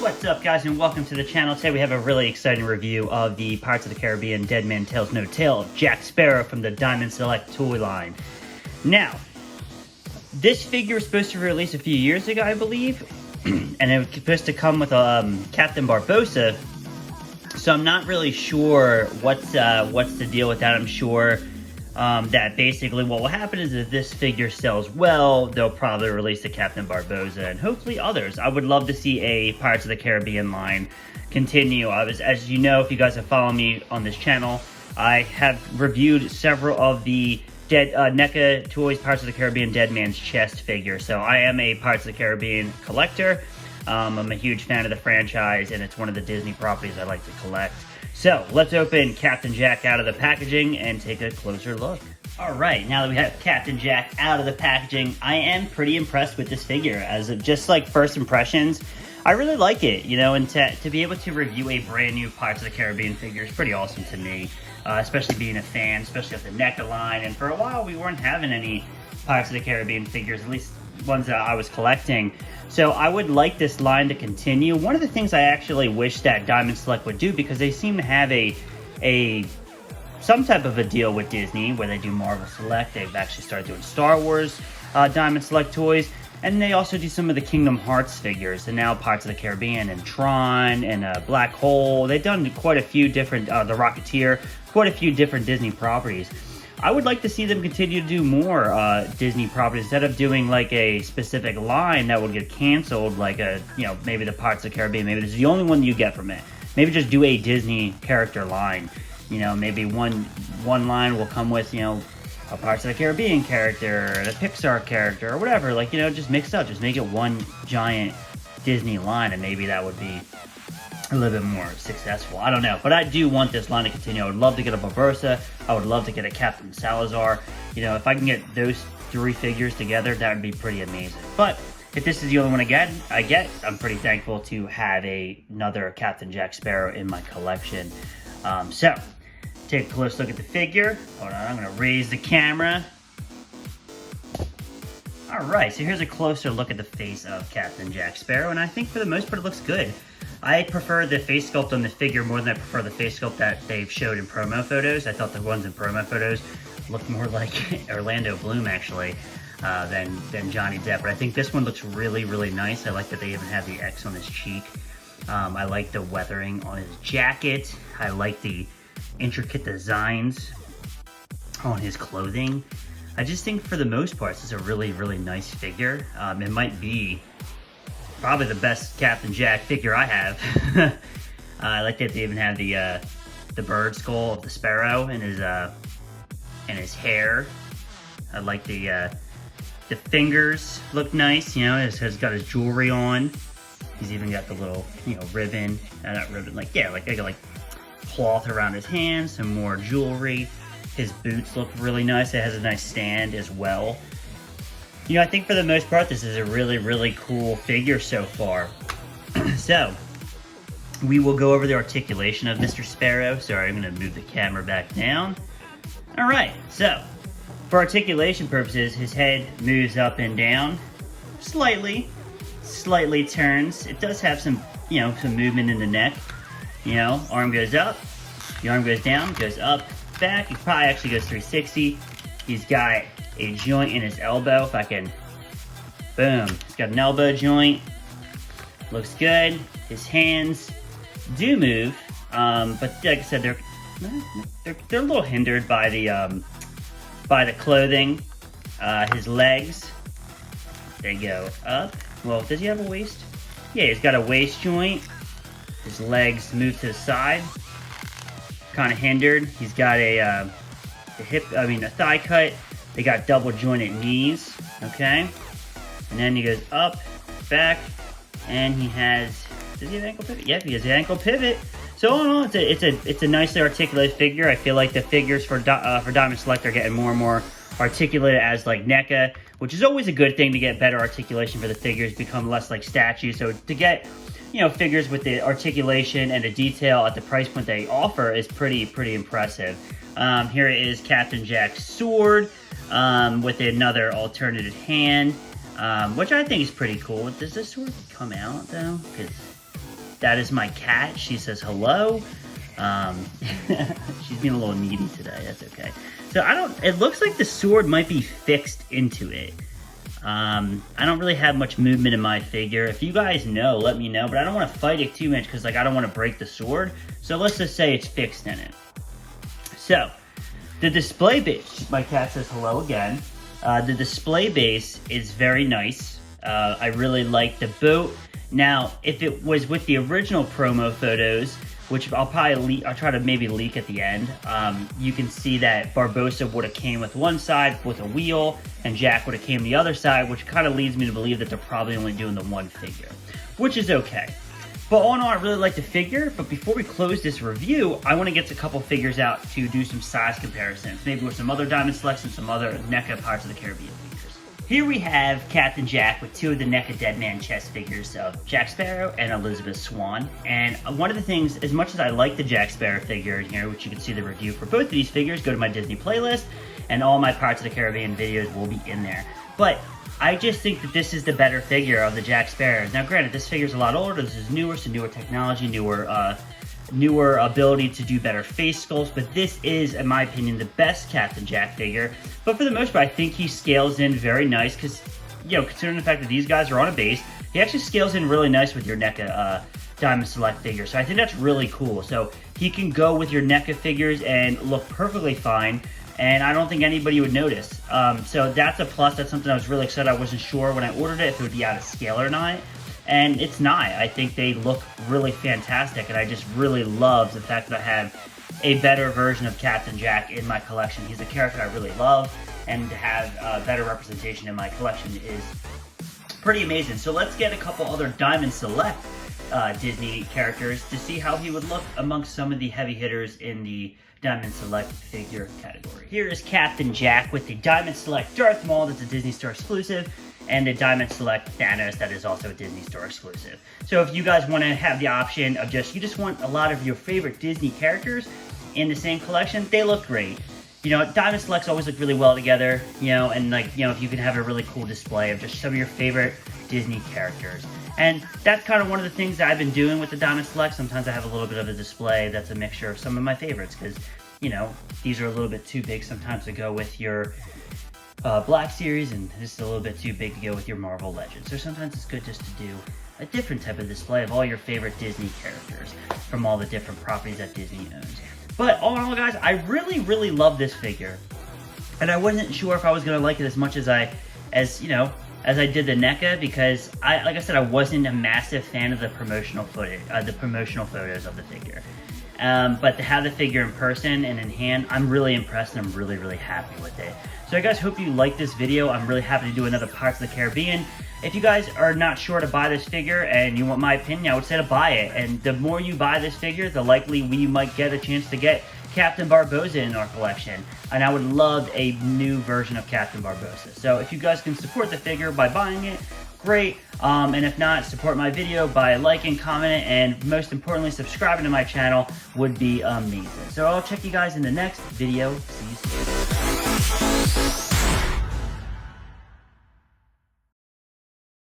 What's up, guys, and welcome to the channel. Today we have a really exciting review of the Pirates of the Caribbean Dead Man Tales No Tale of Jack Sparrow from the Diamond Select toy line. Now, this figure was supposed to release a few years ago, I believe, and it was supposed to come with Captain Barbossa. So I'm not really sure what's the deal with that. I'm sure that basically what will happen is if this figure sells well, they'll probably release the Captain Barbossa and hopefully others. I would love to see a Pirates of the Caribbean line continue. As you know, if you guys have followed me on this channel, I have reviewed several of the NECA Toys Pirates of the Caribbean Dead Man's Chest figure. So I am a Pirates of the Caribbean collector. I'm a huge fan of the franchise, and it's one of the Disney properties I like to collect. So, let's open Captain Jack out of the packaging and take a closer look. Alright, now that we have Captain Jack out of the packaging, I am pretty impressed with this figure. As of just like first impressions, I really like it, you know, and to be able to review a brand new Pirates of the Caribbean figure is pretty awesome to me. Especially being a fan, especially of the NECA line, and for a while we weren't having any Pirates of the Caribbean figures, at least ones that I was collecting. So I would like this line to continue. One of the things I actually wish that Diamond Select would do, because they seem to have some type of a deal with Disney where they do Marvel Select. They've actually started doing Star Wars Diamond Select toys, and they also do some of the Kingdom Hearts figures, and now Pirates of the Caribbean and Tron and Black Hole. They've done quite a few different, the Rocketeer, quite a few different Disney properties. I would like to see them continue to do more Disney properties instead of doing like a specific line that would get canceled, like maybe the Pirates of the Caribbean. Maybe this is the only one you get from it. Maybe just do a Disney character line. You know, maybe one line will come with, you know, a Pirates of the Caribbean character, a Pixar character, or whatever. Like, you know, just mix it up. Just make it one giant Disney line, and maybe that would be a little bit more successful. I don't know, but I do want this line to continue. I would love to get a Barbossa. I would love to get a Captain Salazar. You know, if I can get those three figures together, that would be pretty amazing. But if this is the only one I get, I'm pretty thankful to have another Captain Jack Sparrow in my collection. So, take a close look at the figure. Hold on, I'm gonna raise the camera. Alright, so here's a closer look at the face of Captain Jack Sparrow, and I think for the most part it looks good. I prefer the face sculpt on the figure more than I prefer the face sculpt that they've showed in promo photos. I thought the ones in promo photos looked more like Orlando Bloom, actually, than Johnny Depp. But I think this one looks really, really nice. I like that they even have the X on his cheek. I like the weathering on his jacket. I like the intricate designs on his clothing. I just think for the most part, this is a really, really nice figure. It might be probably the best Captain Jack figure I have. I like that they even have the bird skull of the sparrow and his hair. I like the fingers look nice. You know, he's got his jewelry on. He's even got the little, you know, ribbon. Not ribbon, like cloth around his hands. Some more jewelry. His boots look really nice. It has a nice stand as well. You know, I think for the most part, this is a really, really cool figure so far. So, we will go over the articulation of Mr. Sparrow. Sorry, I'm going to move the camera back down. Alright, so, for articulation purposes, his head moves up and down. Slightly turns. It does have some, you know, some movement in the neck. You know, arm goes up, the arm goes down, goes up, back. He probably actually goes 360. He's got a joint in his elbow. If I can, boom. He's got an elbow joint. Looks good. His hands do move, but like I said, they're a little hindered by the clothing. His legs, they go up. Well, does he have a waist? Yeah, he's got a waist joint. His legs move to the side, kind of hindered. He's got a thigh cut. They got double jointed knees, okay? And then he goes up, back, and he has, does he have ankle pivot? Yep, he has an ankle pivot. So all in all, it's a nicely articulated figure. I feel like the figures for Diamond Select are getting more and more articulated as like NECA, which is always a good thing to get better articulation for the figures, become less like statues. So to get, you know, figures with the articulation and the detail at the price point they offer is pretty impressive. Here is Captain Jack's sword with another alternative hand, which I think is pretty cool. Does this sword come out though? Because That is my cat. She says hello. She's being a little needy today. That's okay. So it looks like the sword might be fixed into it. I don't really have much movement in my figure. If you guys know, let me know. But I don't want to fight it too much because like I don't want to break the sword. So let's just say it's fixed in it. So the display base, my cat says hello again. The display base is very nice. I really like the boat. Now, if it was with the original promo photos, which I'll try to maybe leak at the end, you can see that Barbossa would have came with one side with a wheel, and Jack would have came the other side, which kind of leads me to believe that they're probably only doing the one figure, which is okay. But all in all, I really like the figure, but before we close this review, I want to get a couple figures out to do some size comparisons, maybe with some other Diamond Selects and some other NECA Pirates of the Caribbean figures. Here we have Captain Jack with two of the NECA Dead Man chest figures of Jack Sparrow and Elizabeth Swann. And one of the things, as much as I like the Jack Sparrow figure in here, which you can see the review for both of these figures, go to my Disney playlist, and all my Pirates of the Caribbean videos will be in there. But I just think that this is the better figure of the Jack Sparrows. Now granted, this figure's a lot older, this is newer, so newer technology, newer ability to do better face sculpts, but this is, in my opinion, the best Captain Jack figure. But for the most part, I think he scales in very nice because, you know, considering the fact that these guys are on a base, he actually scales in really nice with your NECA Diamond Select figure. So I think that's really cool. So he can go with your NECA figures and look perfectly fine, and I don't think anybody would notice. So that's a plus. That's something I was really excited. I wasn't sure when I ordered it if it would be out of scale or not. And it's not. I think they look really fantastic, and I just really love the fact that I have a better version of Captain Jack in my collection. He's a character I really love, and to have a better representation in my collection is pretty amazing. So let's get a couple other Diamond Select Disney characters to see how he would look amongst some of the heavy hitters in the Diamond Select figure category. Here is Captain Jack with the Diamond Select Darth Maul, that's a Disney Store exclusive, and the Diamond Select Thanos, that is also a Disney Store exclusive. So if you guys want to have the option of you just want a lot of your favorite Disney characters in the same collection, they look great. You know, Diamond Selects always look really well together, you know, and like, you know, if you can have a really cool display of just some of your favorite Disney characters. And that's kind of one of the things that I've been doing with the Diamond Select. Sometimes I have a little bit of a display that's a mixture of some of my favorites, because, you know, these are a little bit too big sometimes to go with your Black Series, and this is a little bit too big to go with your Marvel Legends. So sometimes it's good just to do a different type of display of all your favorite Disney characters from all the different properties that Disney owns. But all in all, guys, I really, really love this figure. And I wasn't sure if I was going to like it as much as I did the NECA, because like I said, I wasn't a massive fan of the promotional footage, the promotional photos of the figure. But to have the figure in person and in hand, I'm really impressed, and I'm really, really happy with it. So I guys hope you liked this video. I'm really happy to do another Pirates of the Caribbean. If you guys are not sure to buy this figure and you want my opinion, I would say to buy it. And the more you buy this figure, the likely we might get a chance to get Captain Barbossa in our collection. And I would love a new version of Captain Barbossa. So if you guys can support the figure by buying it, great. And if not, support my video by liking, commenting, and most importantly, subscribing to my channel would be amazing. So I'll check you guys in the next video. See you soon.